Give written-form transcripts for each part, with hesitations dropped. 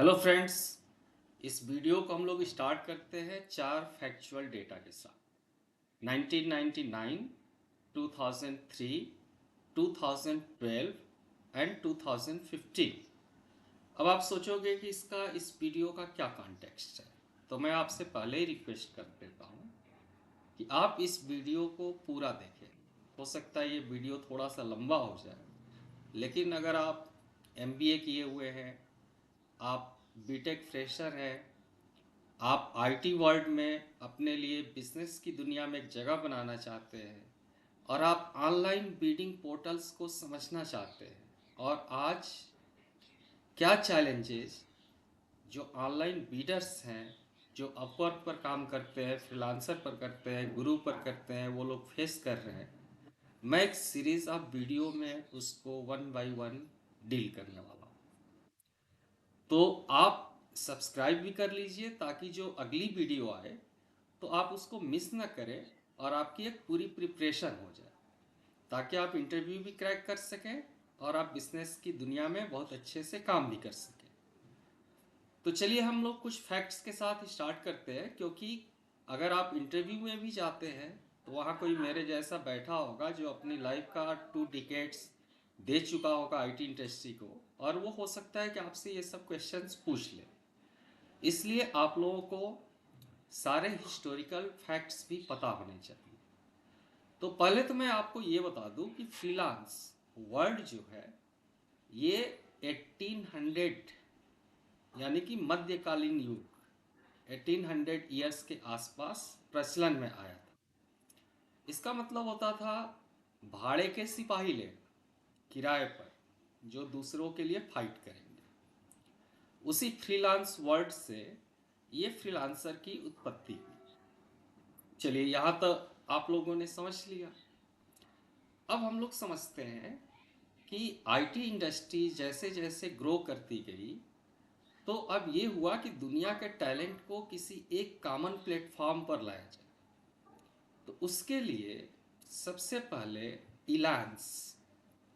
Hello friends. इस video को हम लोग स्टार्ट करते हैं चार फैक्चुअल डेटा के साथ। 1999, 2003, 2012 एंड 2015। अब आप सोचोगे कि इसका इस वीडियो का क्या कॉन्टेक्स्ट है, तो मैं आपसे पहले ही रिक्वेस्ट कर देता हूँ कि आप इस वीडियो को पूरा देखें। हो सकता है ये वीडियो थोड़ा सा लंबा हो जाए, लेकिन अगर आप एमबीए किए हुए हैं, आप बीटेक फ्रेशर हैं, आप आईटी वर्ल्ड में अपने लिए बिजनेस की दुनिया में एक जगह बनाना चाहते हैं और आप ऑनलाइन बीडिंग पोर्टल्स को समझना चाहते हैं और आज क्या चैलेंजेस जो ऑनलाइन बीडर्स हैं, जो अपवर्क पर काम करते हैं, फ्रीलांसर पर करते हैं, गुरु पर करते हैं, वो लोग फेस कर रहे हैं, मैं एक सीरीज ऑफ वीडियो में उसको वन बाय वन डील करने वाला हूँ। तो आप सब्सक्राइब भी कर लीजिए ताकि जो अगली वीडियो आए तो आप उसको मिस ना करें और आपकी एक पूरी प्रिपरेशन हो जाए, ताकि आप इंटरव्यू भी क्रैक कर सकें और आप बिजनेस की दुनिया में बहुत अच्छे से काम भी कर सकें। तो चलिए हम लोग कुछ फैक्ट्स के साथ स्टार्ट करते हैं, क्योंकि अगर आप इंटरव्यू में भी जाते हैं तो वहाँ कोई मेरे जैसा बैठा होगा जो अपनी लाइफ का 2 डिकेड्स दे चुका होगा आईटी इंडस्ट्री को, और वो हो सकता है कि आपसे ये सब क्वेश्चंस पूछ ले। इसलिए आप लोगों को सारे हिस्टोरिकल फैक्ट्स भी पता होने चाहिए। तो पहले तो मैं आपको ये बता दूं कि फ्रीलांस वर्ड जो है ये 1800 यानी कि मध्यकालीन युग 1800 ईयर्स के आसपास प्रचलन में आया था। इसका मतलब होता था भाड़े के सिपाही लेना किराए पर, जो दूसरों के लिए फाइट करेंगे। उसी फ्रीलांस वर्ड से ये फ्रीलांसर की उत्पत्ति हुई। चलिए यहाँ तक आप लोगों ने समझ लिया। अब हम लोग समझते हैं कि आईटी इंडस्ट्री जैसे जैसे ग्रो करती गई, तो अब ये हुआ कि दुनिया के टैलेंट को किसी एक कॉमन प्लेटफॉर्म पर लाया जाए। तो उसके लिए सबसे पहले इलांस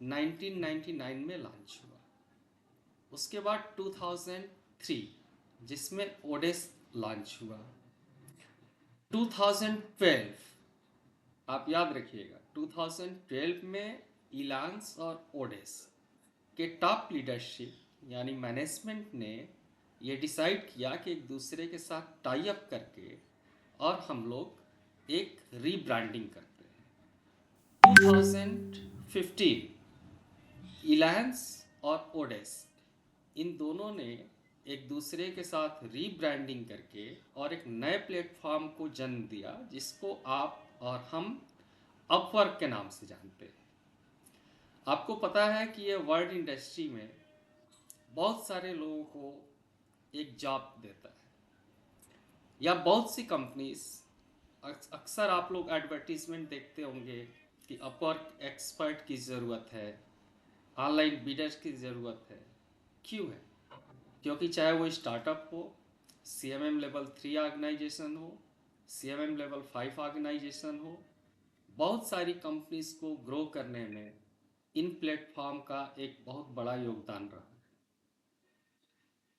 1999 में लॉन्च हुआ। उसके बाद 2003 जिसमें ओडेस लॉन्च हुआ। 2012, आप याद रखिएगा, 2012 में इलांस और ओडेस के टॉप लीडरशिप यानी मैनेजमेंट ने ये डिसाइड किया कि एक दूसरे के साथ टाई अप करके और हम लोग एक रीब्रांडिंग करते हैं। 2015 इलायंस और ओडेस इन दोनों ने एक दूसरे के साथ रीब्रांडिंग करके और एक नए प्लेटफॉर्म को जन्म दिया, जिसको आप और हम अपवर्क के नाम से जानते हैं। आपको पता है कि ये वर्ल्ड इंडस्ट्री में बहुत सारे लोगों को एक जॉब देता है, या बहुत सी कंपनीज, अक्सर आप लोग एडवर्टीजमेंट देखते होंगे कि अपवर्क एक्सपर्ट की ज़रूरत है, ऑनलाइन बीडर्स की ज़रूरत है। क्यों है? क्योंकि चाहे वो स्टार्टअप हो, CMM लेवल 3 ऑर्गेनाइजेशन हो, CMM लेवल 5 ऑर्गेनाइजेशन हो, बहुत सारी कंपनीज को ग्रो करने में इन प्लेटफॉर्म का एक बहुत बड़ा योगदान रहा।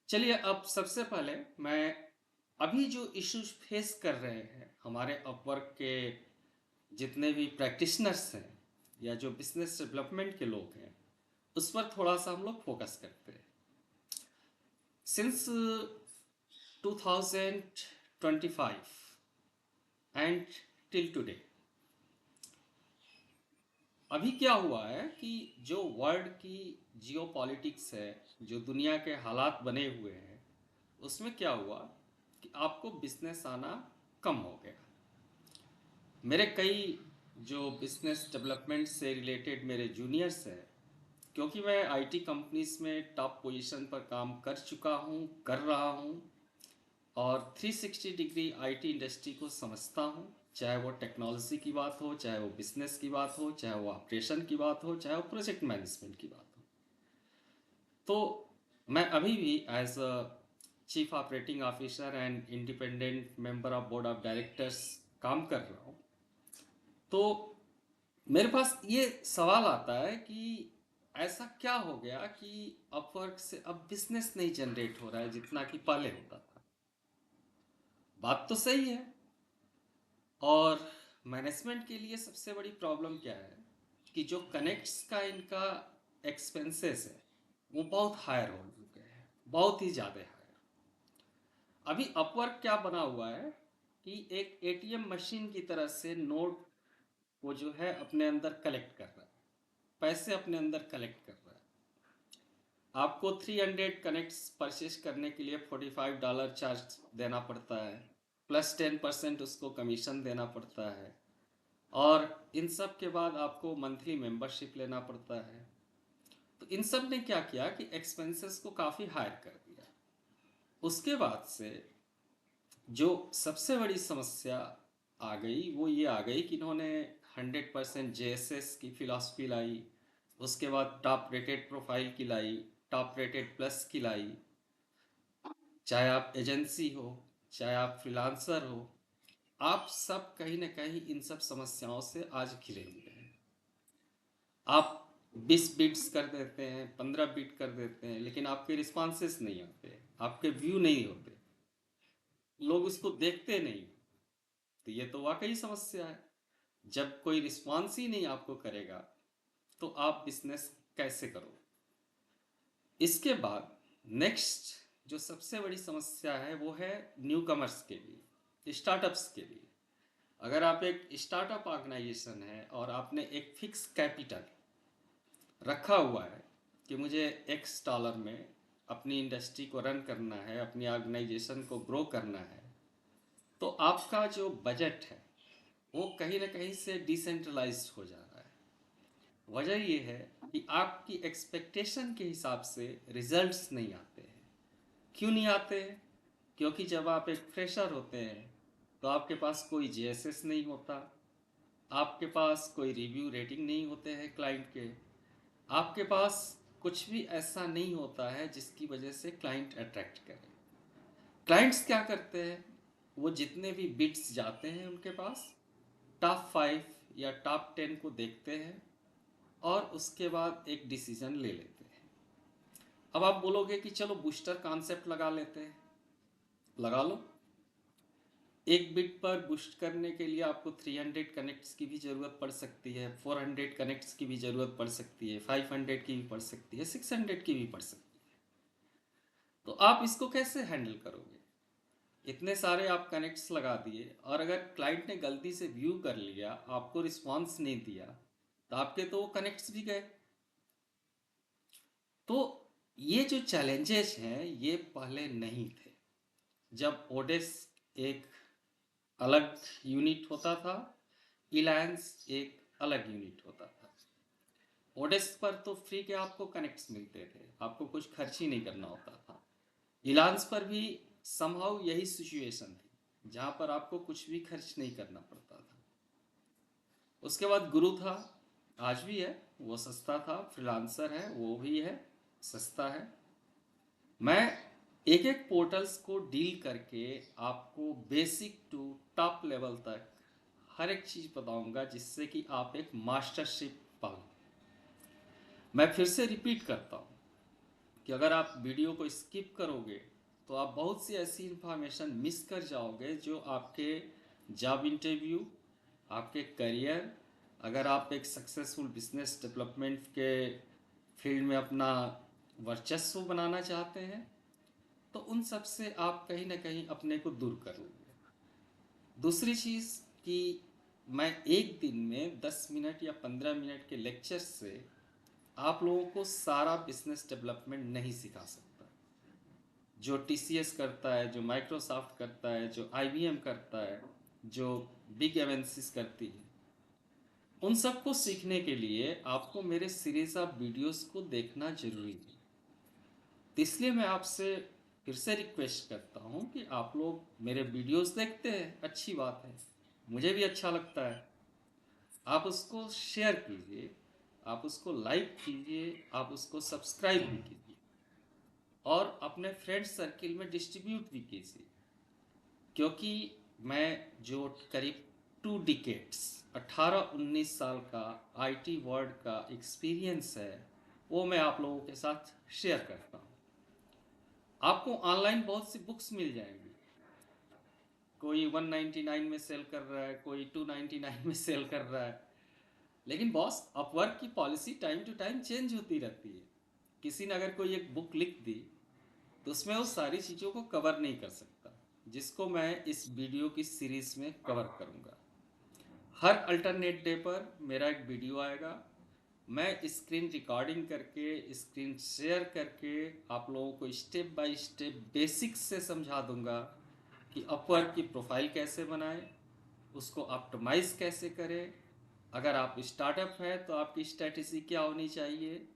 चलिए अब सबसे पहले मैं अभी जो इश्यूज फेस कर रहे हैं हमारे अपवर्क के जितने भी प्रैक्टिशनर्स हैं या जो बिजनेस डेवलपमेंट के लोग हैं, उस पर थोड़ा सा हम लोग फोकस करते हैं। सिंस 2025 एंड टिल टुडे, अभी क्या हुआ है कि जो वर्ल्ड की जियो पॉलिटिक्स है, जो दुनिया के हालात बने हुए हैं, उसमें क्या हुआ कि आपको बिजनेस आना कम हो गया। मेरे कई जो बिजनेस डेवलपमेंट से रिलेटेड मेरे जूनियर्स हैं, क्योंकि मैं आईटी कंपनीज में टॉप पोजीशन पर काम कर चुका हूँ, कर रहा हूँ, और 360 डिग्री आईटी इंडस्ट्री को समझता हूँ। चाहे वो टेक्नोलॉजी की बात हो, चाहे वो बिजनेस की बात हो, चाहे वो ऑपरेशन की बात हो, चाहे वो प्रोजेक्ट मैनेजमेंट की बात हो, तो मैं अभी भी as a chief operating officer and independent member of board of directors काम कर रहा हूँ। तो मेरे पास ये सवाल आता है कि ऐसा क्या हो गया कि अपवर्क से अब बिजनेस नहीं जनरेट हो रहा है जितना कि पहले होता था। बात तो सही है। और मैनेजमेंट के लिए सबसे बड़ी प्रॉब्लम क्या है कि जो कनेक्ट्स का इनका एक्सपेंसेस है वो बहुत हायर हो चुके हैं, बहुत ही ज़्यादा हायर। अभी अपवर्क क्या बना हुआ है कि एक एटीएम मशीन की तरह से नोट को जो है अपने अंदर कलेक्ट कर रहा है, पैसे अपने अंदर कलेक्ट कर रहा है। आपको 300 कनेक्ट्स परचेज करने के लिए $45 चार्ज देना पड़ता है, प्लस 10% उसको कमीशन देना पड़ता है, और इन सब के बाद आपको मंथली मेंबरशिप लेना पड़ता है। तो इन सब ने क्या किया कि एक्सपेंसेस को काफ़ी हायर कर दिया। उसके बाद से जो सबसे बड़ी समस्या आ गई वो ये आ गई कि इन्होंने 100% JSS की फिलॉसफी लाई, उसके बाद टॉप रेटेड प्रोफाइल की लाई, टॉप रेटेड प्लस की लाई। चाहे आप एजेंसी हो, चाहे आप फ्रीलांसर हो, आप सब कहीं ना कहीं इन सब समस्याओं से आज घिरे हुए हैं। आप 20 बिट्स कर देते हैं, 15 बिट कर देते हैं, लेकिन आपके रिस्पॉन्सेस नहीं आते, आपके व्यू नहीं होते, लोग उसको देखते नहीं। तो ये तो वाकई समस्या है। जब कोई रिस्पॉन्स ही नहीं आपको करेगा तो आप बिजनेस कैसे करोगे? इसके बाद नेक्स्ट जो सबसे बड़ी समस्या है वो है न्यू कमर्स के लिए, स्टार्टअप्स के लिए। अगर आप एक स्टार्टअप ऑर्गेनाइजेशन है और आपने एक फिक्स कैपिटल रखा हुआ है कि मुझे $X में अपनी इंडस्ट्री को रन करना है, अपनी ऑर्गेनाइजेशन को ग्रो करना है, तो आपका जो बजट है वो कहीं ना कहीं से डिसेंट्रलाइज्ड हो जा रहा है। वजह ये है कि आपकी एक्सपेक्टेशन के हिसाब से रिजल्ट्स नहीं आते हैं। क्यों नहीं आते हैं? क्योंकि जब आप एक फ्रेशर होते हैं तो आपके पास कोई JSS नहीं होता, आपके पास कोई रिव्यू रेटिंग नहीं होते हैं क्लाइंट के, आपके पास कुछ भी ऐसा नहीं होता है जिसकी वजह से क्लाइंट अट्रैक्ट करे। क्लाइंट्स क्या करते हैं, वो जितने भी बिड्स जाते हैं उनके पास टॉप 5 या टॉप 10 को देखते हैं और उसके बाद एक डिसीजन ले लेते हैं। अब आप बोलोगे कि चलो बूस्टर कॉन्सेप्ट लगा लेते हैं, लगा लो। एक बिट पर बूस्ट करने के लिए आपको 300 कनेक्ट्स की भी ज़रूरत पड़ सकती है, 400 कनेक्ट्स की भी ज़रूरत पड़ सकती है, 500 की भी पड़ सकती है, 600 की भी पड़ सकती है। तो आप इसको कैसे हैंडल करोगे? इतने सारे आप कनेक्ट्स लगा दिए और अगर क्लाइंट ने गलती से व्यू कर लिया, आपको रिस्पॉन्स नहीं दिया, तो आपके तो वो कनेक्ट्स भी गए। तो ये जो चैलेंजेस हैं ये पहले नहीं थे। जब ओडेस एक अलग यूनिट होता था, इलायंस एक अलग यूनिट होता था। ओडेस पर तो फ्री के आपको कनेक्ट्स मिलते थे, आपको कुछ खर्च ही नहीं करना होता था। इलायंस पर भी समहाउ यही सिचुएशन थी, जहाँ पर आपको कुछ भी खर्च नहीं करना पड़ता था। उसके बाद गुरु था, आज भी है, वो सस्ता था। फ्रीलांसर है, वो भी है, सस्ता है। मैं एक एक पोर्टल्स को डील करके आपको बेसिक टू टॉप लेवल तक हर एक चीज़ बताऊंगा जिससे कि आप एक मास्टरशिप पाओ। मैं फिर से रिपीट करता हूँ कि अगर आप वीडियो को स्किप करोगे तो आप बहुत सी ऐसी इंफॉर्मेशन मिस कर जाओगे जो आपके जॉब इंटरव्यू, आपके करियर, अगर आप एक सक्सेसफुल बिजनेस डेवलपमेंट के फील्ड में अपना वर्चस्व बनाना चाहते हैं तो उन सब से आप कहीं ना कहीं अपने को दूर करोगे। दूसरी चीज़ कि मैं एक दिन में 10 मिनट या 15 मिनट के लेक्चर से आप लोगों को सारा बिजनेस डेवलपमेंट नहीं सिखा सकता। जो TCS करता है, जो माइक्रोसॉफ्ट करता है, जो IBM करता है, जो बिग एमएनसीज करती है, उन सबको सीखने के लिए आपको मेरे सीरीज ऑफ वीडियोस को देखना जरूरी है। तो इसलिए मैं आपसे फिर से रिक्वेस्ट करता हूँ कि आप लोग मेरे वीडियोस देखते हैं, अच्छी बात है, मुझे भी अच्छा लगता है। आप उसको शेयर कीजिए, आप उसको लाइक कीजिए, आप उसको सब्सक्राइब भी कीजिए और अपने फ्रेंड सर्किल में डिस्ट्रीब्यूट भी कीजिए। क्योंकि मैं जो करीब 2 डिकेट्स 18-19 साल का IT वर्ल्ड का एक्सपीरियंस है वो मैं आप लोगों के साथ शेयर करता हूँ। आपको ऑनलाइन बहुत सी बुक्स मिल जाएंगी। कोई 199 में सेल कर रहा है, कोई 299 में सेल कर रहा है। लेकिन बॉस, अपवर्क की policy time to time change होती रहती है। किसी ने अगर कोई एक बुक लिख दी तो उसमें वो सारी चीज़ों को कवर नहीं कर सकता, जिसको मैं इस वीडियो की सीरीज में कवर करूँगा। हर अल्टरनेट डे पर मेरा एक वीडियो आएगा। मैं स्क्रीन रिकॉर्डिंग करके, स्क्रीन शेयर करके आप लोगों को स्टेप बाय स्टेप बेसिक्स से समझा दूंगा कि अपवर्क की प्रोफाइल कैसे बनाएं, उसको ऑप्टिमाइज कैसे करें। अगर आप स्टार्टअप है तो आपकी स्ट्रेटेजी क्या होनी चाहिए।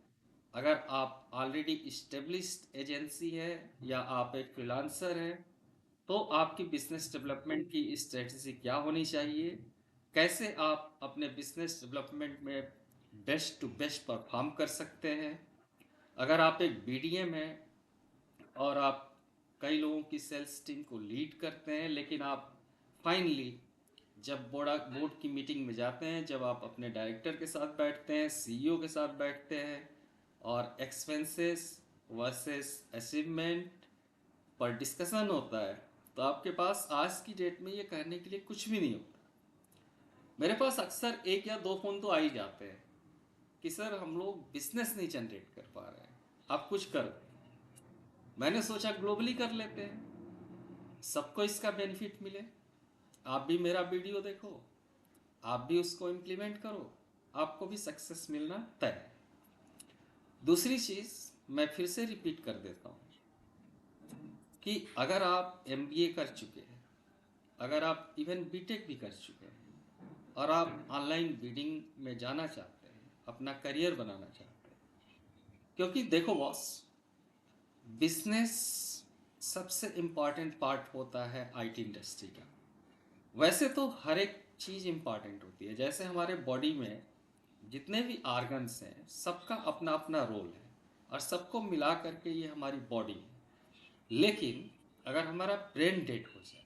अगर आप ऑलरेडी इस्टेब्लिश्ड एजेंसी है या आप एक फ्रीलांसर हैं तो आपकी बिजनेस डेवलपमेंट की स्ट्रेटजी क्या होनी चाहिए। कैसे आप अपने बिजनेस डेवलपमेंट में बेस्ट टू बेस्ट परफॉर्म कर सकते हैं। अगर आप एक बीडीएम हैं और आप कई लोगों की सेल्स टीम को लीड करते हैं, लेकिन आप फाइनली जब बोर्ड की मीटिंग में जाते हैं, जब आप अपने डायरेक्टर के साथ बैठते हैं, सीईओ के साथ बैठते हैं और एक्सपेंसेस वर्सेस अचीवमेंट पर डिस्कशन होता है, तो आपके पास आज की डेट में ये कहने के लिए कुछ भी नहीं होता। मेरे पास अक्सर एक या दो फ़ोन तो आ ही जाते हैं कि सर हम लोग बिजनेस नहीं जनरेट कर पा रहे हैं, आप कुछ करो। मैंने सोचा ग्लोबली कर लेते हैं, सबको इसका बेनिफिट मिले। आप भी मेरा वीडियो देखो, आप भी उसको इम्प्लीमेंट करो, आपको भी सक्सेस मिलना तय है। दूसरी चीज़ मैं फिर से रिपीट कर देता हूँ कि अगर आप एमबीए कर चुके हैं, अगर आप इवन बीटेक भी कर चुके हैं और आप ऑनलाइन बिडिंग में जाना चाहते हैं, अपना करियर बनाना चाहते हैं, क्योंकि देखो बॉस, बिजनेस सबसे इम्पॉर्टेंट पार्ट होता है आईटी इंडस्ट्री का। वैसे तो हर एक चीज़ इम्पॉर्टेंट होती है, जैसे हमारे बॉडी में जितने भी आर्गन्स हैं सबका अपना अपना रोल है और सबको मिला करके ये हमारी बॉडी है। लेकिन अगर हमारा ब्रेन डेड हो जाए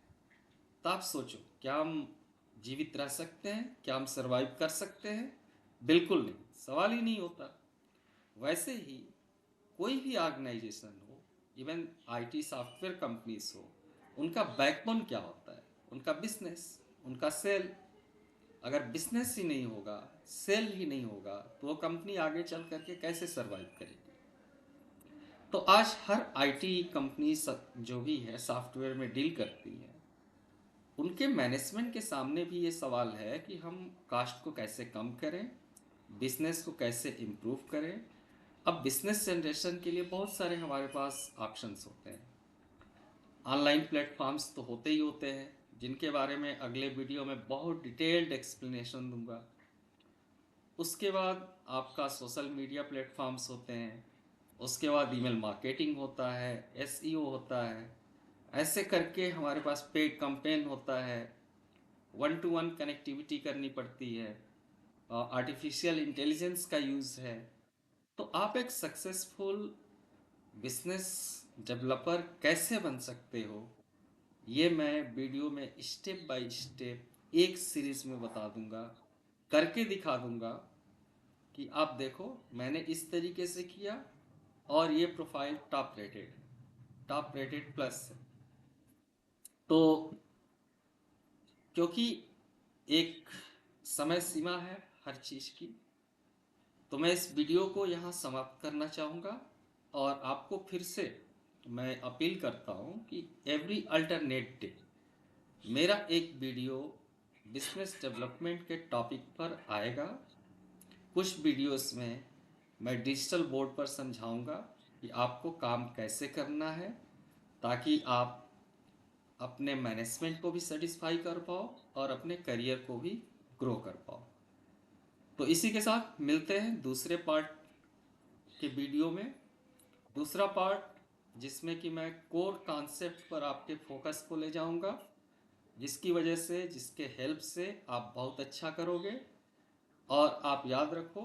तो आप सोचो, क्या हम जीवित रह सकते हैं? क्या हम सरवाइव कर सकते हैं? बिल्कुल नहीं, सवाल ही नहीं होता। वैसे ही कोई भी ऑर्गेनाइजेशन हो, इवन आईटी सॉफ्टवेयर कंपनीज हो, उनका बैकबोन क्या होता है? उनका बिजनेस, उनका सेल। अगर बिजनेस ही नहीं होगा, सेल ही नहीं होगा, तो वो कंपनी आगे चल करके कैसे सरवाइव करेगी? तो आज हर आईटी कंपनी जो भी है सॉफ्टवेयर में डील करती है, उनके मैनेजमेंट के सामने भी ये सवाल है कि हम कास्ट को कैसे कम करें, बिजनेस को कैसे इम्प्रूव करें। अब बिजनेस जनरेशन के लिए बहुत सारे हमारे पास ऑप्शंस होते हैं। ऑनलाइन प्लेटफॉर्म्स तो होते ही होते हैं, जिनके बारे में अगले वीडियो में बहुत डिटेल्ड एक्सप्लेनेशन दूंगा। उसके बाद आपका सोशल मीडिया प्लेटफॉर्म्स होते हैं, उसके बाद ईमेल मार्केटिंग होता है, एसईओ होता है। ऐसे करके हमारे पास पेड कैंपेन होता है, वन टू वन कनेक्टिविटी करनी पड़ती है, आर्टिफिशियल इंटेलिजेंस का यूज़ है। तो आप एक सक्सेसफुल बिजनेस डेवलपर कैसे बन सकते हो, ये मैं वीडियो में स्टेप बाय स्टेप एक सीरीज में बता दूंगा, करके दिखा दूंगा कि आप देखो मैंने इस तरीके से किया और ये प्रोफाइल टॉप रेटेड प्लस है। तो क्योंकि एक समय सीमा है हर चीज़ की, तो मैं इस वीडियो को यहाँ समाप्त करना चाहूँगा और आपको फिर से मैं अपील करता हूँ कि एवरी अल्टरनेट डे मेरा एक वीडियो बिजनेस डेवलपमेंट के टॉपिक पर आएगा। कुछ वीडियोस में मैं डिजिटल बोर्ड पर समझाऊंगा कि आपको काम कैसे करना है, ताकि आप अपने मैनेजमेंट को भी सेटिस्फाई कर पाओ और अपने करियर को भी ग्रो कर पाओ। तो इसी के साथ मिलते हैं दूसरे पार्ट के वीडियो में। दूसरा पार्ट जिसमें कि मैं कोर कॉन्सेप्ट पर आपके फोकस को ले जाऊंगा, जिसकी वजह से, जिसके हेल्प से आप बहुत अच्छा करोगे। और आप याद रखो,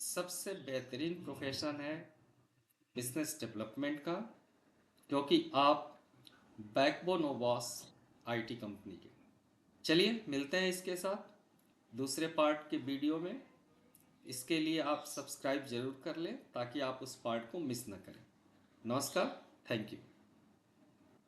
सबसे बेहतरीन प्रोफेशन है बिजनेस डेवलपमेंट का, क्योंकि आप बैकबोन हो बॉस आईटी कंपनी के। चलिए मिलते हैं इसके साथ दूसरे पार्ट के वीडियो में। इसके लिए आप सब्सक्राइब जरूर कर लें ताकि आप उस पार्ट को मिस न करें। नमस्कार, थैंक यू।